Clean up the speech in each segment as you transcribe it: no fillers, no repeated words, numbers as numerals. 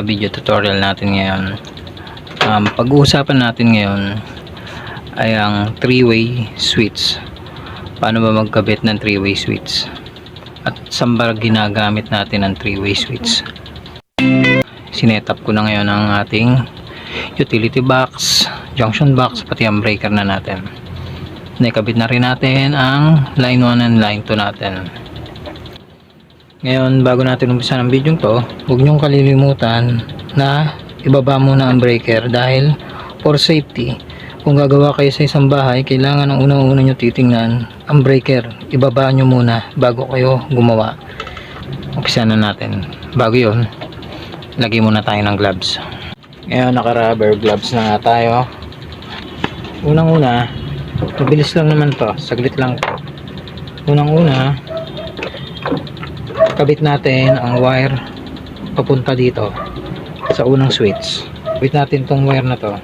Video tutorial natin ngayon. Pag-uusapan natin ngayon ay ang 3-way switch. Paano ba magkabit ng 3-way switch? At saan ba ginagamit natin ang 3-way switch? Sinetap ko na ngayon ang ating utility box, junction box, pati ang breaker na natin. Nakabit na rin natin ang line 1 and line 2 natin. Ngayon, bago natin umpisa ng video to, huwag nyong kalilimutan na ibaba muna ang breaker dahil for safety, kung gagawa kayo sa isang bahay, kailangan ang unang-una nyo titingnan ang breaker. Ibaba nyo muna bago kayo gumawa. Umpisa na natin. Bago yun, lagay muna tayo ng gloves. Ngayon, naka-rubber gloves na nga tayo. Unang-una, mabilis lang naman to, saglit lang to. Unang-una, kabit natin ang wire papunta dito sa unang switch. Kabit natin tong wire na to.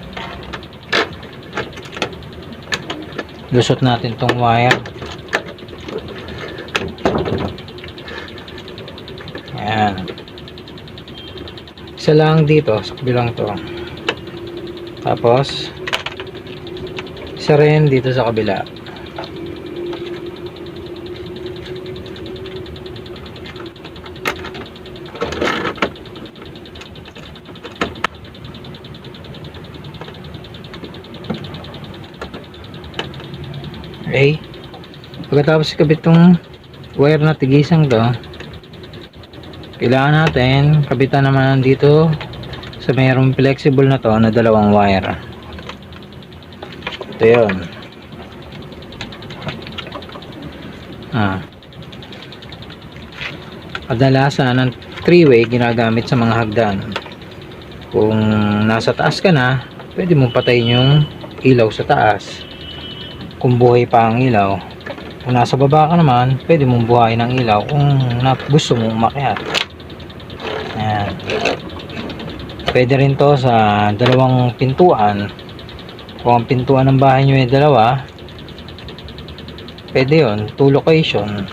Lusot natin tong wire. Ayan. Isa lang dito sa kabilang to. Tapos isa rin dito sa kabila. Okay. Pagkatapos ikabit tong wire na tigisang to, kailangan natin kabitan naman dito sa mayroong flexible na to na dalawang wire. Ito yun. Kadalasan ng 3-way ginagamit sa mga hagdan. Kung nasa taas ka na, pwede mong patayin yung ilaw sa taas kung buhay pa ang ilaw. Kung nasa baba ka naman, pwede mong buhayin ang ilaw kung gusto mong umakyat. Ayan. Pwede rin to sa dalawang pintuan. Kung ang pintuan ng bahay nyo ay dalawa, pwede yun, 2 location.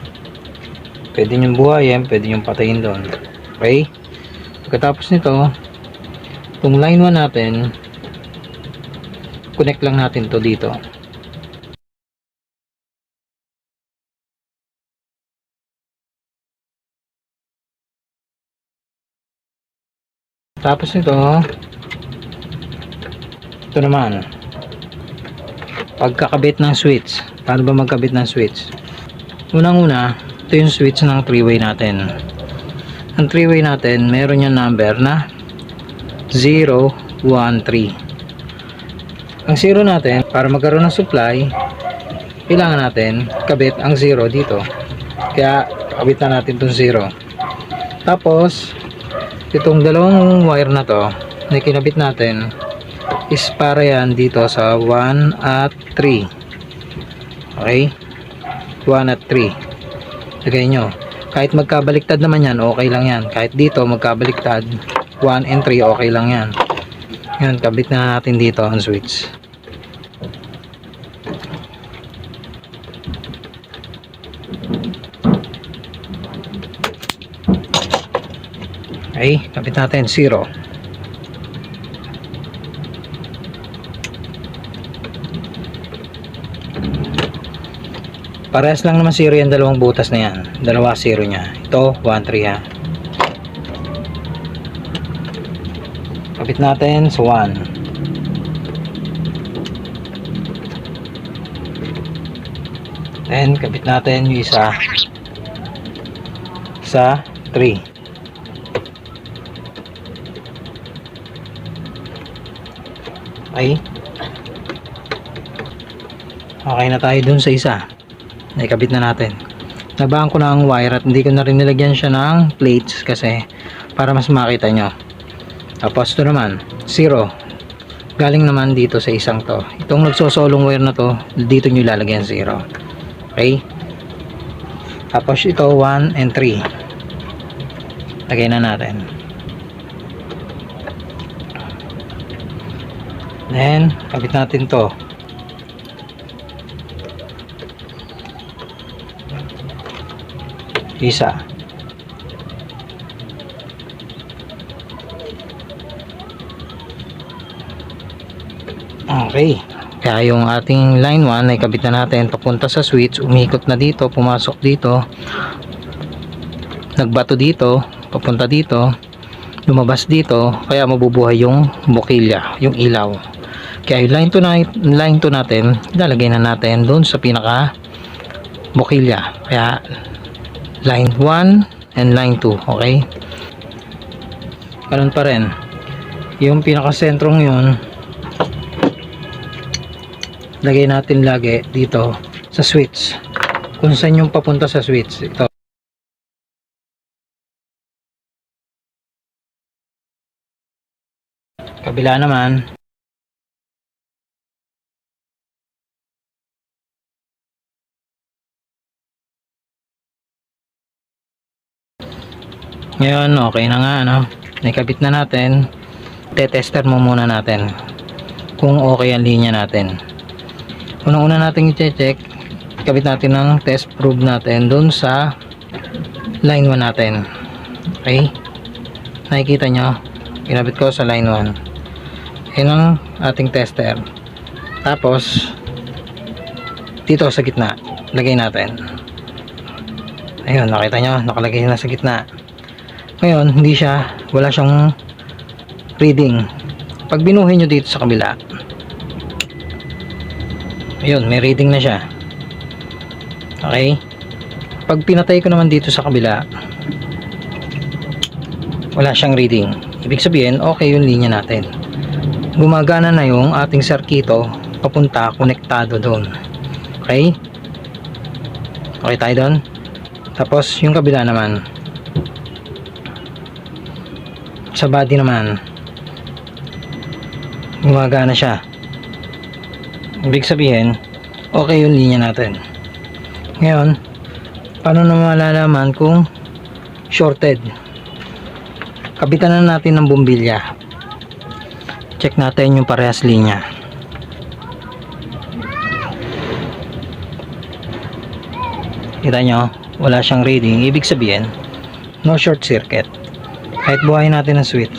Pwede nyo buhayin, pwede nyo patayin doon. Okay? Pagkatapos nito, itong line 1 natin, connect lang natin to dito. Tapos nito, ito naman, pagkakabit ng switch. Paano ba magkabit ng switch? Unang-una, ito yung switch ng 3-way natin. Ang 3-way natin, meron yung number na 0, 1, 3. Ang 0 natin, para magkaroon ng supply, kailangan natin kabit ang 0 dito. Kaya, kabit na natin itong 0. Tapos, itong dalawang wire na to na kinabit natin is para yan dito sa 1 at 3. Okay? 1 at 3. Lagay nyo. Kahit magkabaliktad naman yan, okay lang yan. Kahit dito magkabaliktad, 1 and 3, okay lang yan. Yan, kabit na natin dito ang switch. Okay, kapit natin 0. Parehas lang naman 0 yung dalawang butas na yan. Dalawa 0 nya. Ito 1, 3 ha. Kapit natin sa 1. Then kapit natin yung isa sa 3. Okay. Okay na tayo dun sa isa. Naikabit na natin. Nabaan ko na ang wire at hindi ko na rin nilagyan siya ng plates kasi para mas makita nyo. Tapos ito naman 0. Galing naman dito sa isang to. Itong nagsosolong wire na to, dito nyo ilalagyan 0. Okay. Tapos ito 1 and 3. Lagay na natin. Then, kabit natin to. Isa. Okay. Kaya yung ating line 1 ay kabit na natin papunta sa switch, umikot na dito, pumasok dito, nagbato dito, papunta dito, lumabas dito, kaya mabubuhay yung bokilya, yung ilaw. Kaya yung line 2 natin, ilalagay na natin doon sa pinaka bokilya. Kaya line 1 and line 2, okay? Ganun pa rin. Yung pinaka sentrong yun, lagay natin lagi dito sa switch. Kung saan yung papunta sa switch, ito. Kabila naman. Ngayon, okay na nga, ano? Nakabit na natin. Te-tester mo muna natin kung okay ang linya natin. Unang-una natin i-check, kabit natin ng test probe natin dun sa line 1 natin. Okay? Nakikita nyo, kinabit ko sa line 1. Yan ang ating tester. Tapos, dito sa gitna, lagay natin. Ayun, nakita nyo, nakalagay na sa gitna. Ngayon, wala siyang reading. Pag binuhay nyo dito sa kabila, ayun, may reading na siya. Okay? Pag pinatay ko naman dito sa kabila, wala siyang reading. Ibig sabihin, okay yung linya natin. Gumagana na yung ating sarkito papunta, konektado doon. Okay? Okay tayo doon? Tapos, yung kabila naman, sa body naman, gumagana siya. Ibig sabihin, okay yung linya natin. Ngayon, paano na malalaman kung shorted? Kabitan na natin ng bumbilya. Check natin yung parehas linya. Kita nyo, wala siyang reading. Ibig sabihin, no short circuit. Kahit buhayin natin ang switch,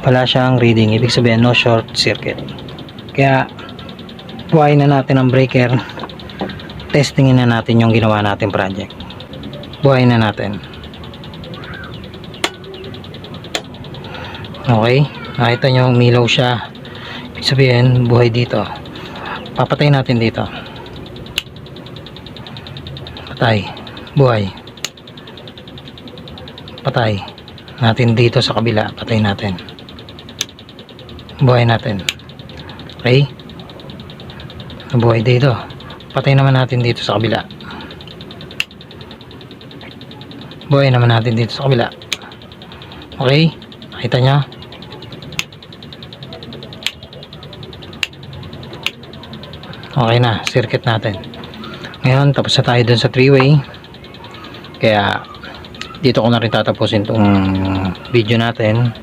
wala siyang reading. Ibig sabihin, no short circuit. Kaya buhayin na natin ang breaker. Testingin na natin yung ginawa natin project. Buhayin na natin. Okay, nakita nyo umilaw siya. Ibig sabihin, buhay dito. Papatay natin dito. Patay. Buhay. Patay natin dito sa kabila. Patay natin. Buhay natin. Okay, buhay dito. Patay naman natin dito sa kabila. Buhay naman natin dito sa kabila. Okay, nakita nyo? Okay na, circuit natin. Ngayon, tapos na tayo dun sa 3-way. Kaya, dito ko na rin tatapusin itong video natin.